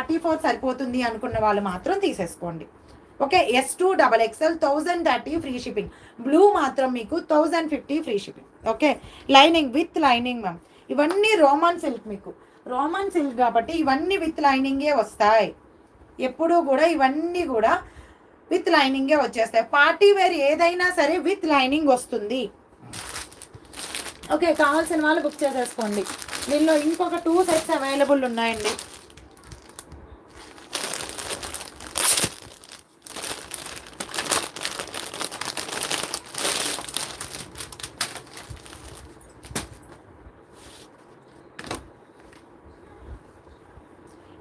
44 సరిపోతుంది అనుకున్న వాళ్ళు మాత్రం తీసేసుకోండి. Okay, S2XXL 1030 free shipping. Blue మాత్రం మీకు 1050 free shipping. Okay, lining with lining ma'am. ఇవన్నీ రోమన్ సిల్క్, మీకు రోమన్ సిల్క్ కాబట్టి ఇవన్నీ విత్ లైనింగే వస్తాయి. ఎప్పుడూ కూడా ఇవన్నీ కూడా విత్ లైనింగే వచ్చేస్తాయి. పార్టీ వేర్ ఏదైనా సరే విత్ లైనింగ్ వస్తుంది. ఓకే, కావాల్సిన వాళ్ళు బుక్ చేసేసుకోండి. దీనిలో ఇంకొక 2 సెట్స్ అవైలబుల్ ఉన్నాయండి.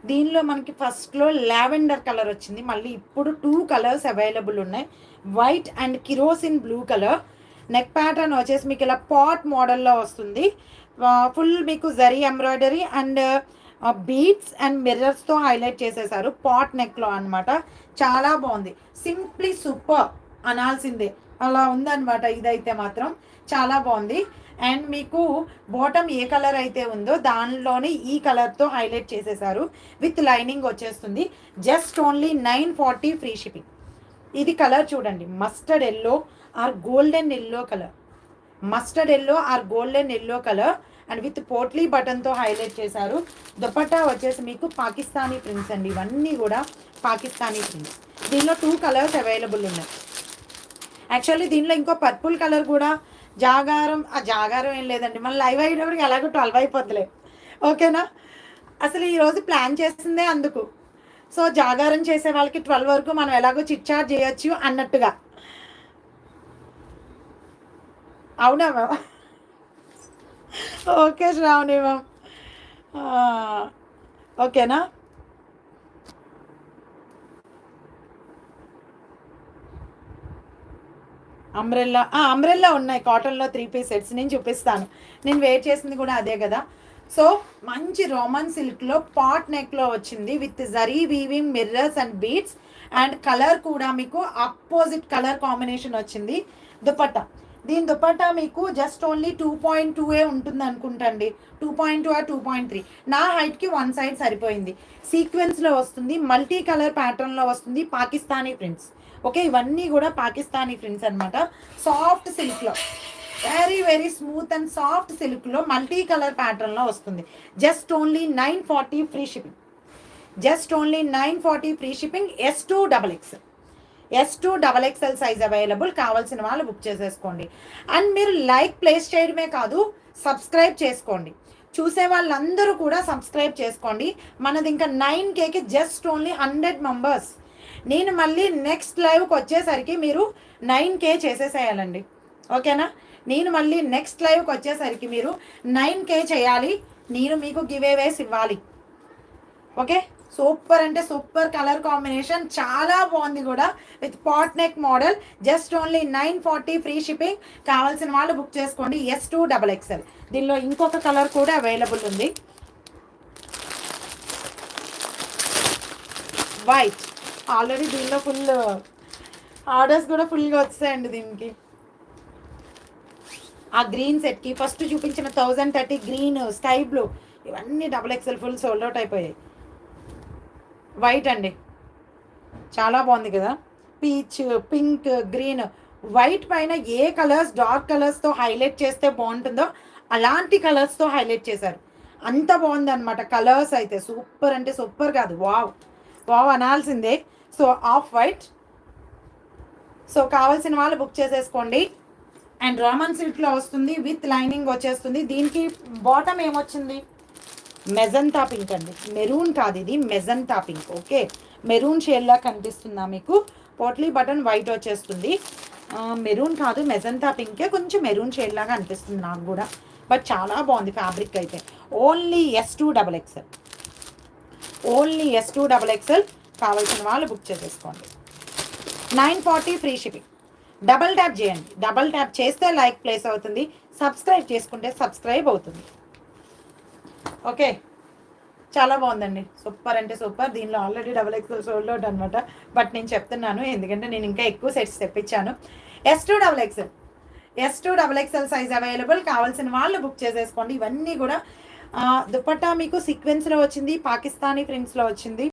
దీనిలో మనకి ఫస్ట్లో లావెండర్ కలర్ వచ్చింది, మళ్ళీ ఇప్పుడు 2 కలర్స్ అవైలబుల్ ఉన్నాయి. White and kerosene blue colour. Neck pattern వచ్చేసి మీకు ఇలా పాట్ మోడల్లో వస్తుంది. ఫుల్ మీకు zari embroidery and beads and మిర్రర్స్తో హైలైట్ చేసేసారు పాట్ నెక్లో అనమాట. చాలా బాగుంది, సింప్లీ సూపర్ అనాల్సిందే, అలా ఉందన్నమాట. ఇదైతే మాత్రం చాలా బాగుంది. అండ్ మీకు బాటమ్ ఏ కలర్ అయితే ఉందో దానిలోనే ఈ కలర్తో హైలైట్ చేసేసారు. విత్ లైనింగ్ వచ్చేస్తుంది. Just only 940 free shipping. ఇది కలర్ చూడండి, mustard yellow or golden yellow colour. Mustard yellow or golden yellow colour and with potli బటన్తో హైలైట్ చేశారు. దుపట్టా వచ్చేసి మీకు పాకిస్తానీ ప్రింట్స్ అండి, ఇవన్నీ కూడా పాకిస్తానీ ప్రింట్స్. దీనిలో 2 కలర్స్ అవైలబుల్ ఉన్నాయి. యాక్చువల్లీ దీనిలో ఇంకో పర్పుల్ కలర్ కూడా జాగారం ఏం లేదండి, మళ్ళీ లైవ్ అయినప్పటికి ఎలాగో 12 అయిపోద్దులే. ఓకేనా, అసలు ఈరోజు ప్లాన్ చేసిందే అందుకు. సో జాగారం చేసే వాళ్ళకి 12 వరకు మనం ఎలాగో చిట్చాట్ చేయొచ్చు అన్నట్టుగా. అవునా మ్యామ్? ఓకే శ్రావణి మ్యామ్, ఓకేనా. అంబ్రెల్లా ఉన్నాయి కాటన్లో 3 పీస్ సెట్స్. నేను చూపిస్తాను, నేను వేర్ చేసింది కూడా అదే కదా. సో మంచి రోమన్ సిల్క్లో పాట్ నెక్లో వచ్చింది with zari weaving mirrors and beads and colour కూడా మీకు అపోజిట్ కలర్ కాంబినేషన్ వచ్చింది. దుపట్టా, దీని దుపట్టా మీకు జస్ట్ ఓన్లీ 2.2 ఉంటుంది అనుకుంటండి, 2.2 ఆర్ 2.3. నా హైట్కి 1 సైడ్ సరిపోయింది. సీక్వెన్స్లో వస్తుంది, మల్టీ కలర్ ప్యాటర్న్లో వస్తుంది, పాకిస్తానీ ప్రింట్స్. ఓకే, ఇవన్నీ కూడా పాకిస్తానీ ప్రింట్స్ అనమాట. సాఫ్ట్ సిల్క్లో, very very smooth and soft సిల్క్లో మల్టీ కలర్ ప్యాటర్న్లో వస్తుంది. Just only 940 free shipping. Just only 940 free shipping. S2XXL size available. కావాల్సిన వాళ్ళు బుక్ చేసేసుకోండి. అండ్ మీరు లైక్ ప్లేస్ చేయడమే కాదు, సబ్స్క్రైబ్ చేసుకోండి. చూసే వాళ్ళందరూ కూడా సబ్స్క్రైబ్ చేసుకోండి. మనది ఇంకా 9Kకి జస్ట్ ఓన్లీ 100 మెంబర్స్. నేను మళ్ళీ నెక్స్ట్ లైవ్కి వచ్చేసరికి మీరు 9K చేసేసేయాలండి. ఓకేనా, నేను మళ్ళీ నెక్స్ట్ లైవ్కి వచ్చేసరికి మీరు 9K చేయాలి. నేను మీకు గివ్ అవేస్ ఇవ్వాలి. ఓకే, సూపర్ అంటే సూపర్ కలర్ కాంబినేషన్, చాలా బాగుంది కూడా with pot neck model. Just only 940 free shipping. కావాల్సిన వాళ్ళు బుక్ చేసుకోండి. S2XXL. దీనిలో ఇంకొక కలర్ కూడా అవైలబుల్ ఉంది, వైట్. ఆల్రెడీ దీనిలో ఫుల్ ఆర్డర్స్ కూడా ఫుల్గా వచ్చాయండి. దీనికి ఆ గ్రీన్ సెట్కి ఫస్ట్ చూపించిన 1030 గ్రీన్, స్కై బ్లూ, ఇవన్నీ XXL ఫుల్ సోల్డ్ అవుట్ అయిపోయాయి. వైట్ అండి, చాలా బాగుంది కదా. పీచ్, పింక్, గ్రీన్, వైట్ పైన ఏ కలర్స్ డార్క్ కలర్స్తో హైలైట్ చేస్తే బాగుంటుందో అలాంటి కలర్స్తో హైలైట్ చేశారు. అంత బాగుంది అనమాట. కలర్స్ అయితే సూపర్ అంటే సూపర్ కాదు, వావ్ వావ్ అనాల్సిందే. So off white. సో కావాల్సిన వాళ్ళు బుక్ చేసేసుకోండి. అండ్ రోమన్ సిల్క్లో వస్తుంది, విత్ లైనింగ్ వచ్చేస్తుంది. దీనికి బాటమ్ ఏమొచ్చింది, మెజంతా పింక్ అండి, మెరూన్ కాదు ఇది, మెజంతా పింక్. ఓకే, మెరూన్ షేడ్లా కనిపిస్తుందా మీకు. పోట్లీ బటన్ వైట్ వచ్చేస్తుంది. మెరూన్ కాదు, మెజంతా పింకే, కొంచెం మెరూన్ షేడ్ లాగా అనిపిస్తుంది నాకు కూడా. బట్ చాలా బాగుంది ఫ్యాబ్రిక్ అయితే. Only S2XXL. Only S2XXL. కావాల్సిన వాళ్ళు బుక్ చేసేసుకోండి. 940 ఫ్రీ షిప్పింగ్. డబల్ ట్యాప్ చేయండి, డబల్ ట్యాప్ చేస్తే లైక్ ప్లేస్ అవుతుంది, సబ్స్క్రైబ్ చేసుకుంటే సబ్స్క్రైబ్ అవుతుంది. ఓకే, చాలా బాగుందండి, సూపర్ అంటే సూపర్. దీనిలో ఆల్రెడీ XXL సోల్డ్ అవుట్ అనమాట. బట్ నేను చెప్తున్నాను ఎందుకంటే నేను ఇంకా ఎక్కువ సెట్స్ తెప్పించాను. S2XXL size available. కావాల్సిన వాళ్ళు బుక్ చేసేసుకోండి. ఇవన్నీ కూడా దుపట్టా మీకు సీక్వెన్స్లో వచ్చింది, పాకిస్తానీ ప్రింట్స్లో వచ్చింది.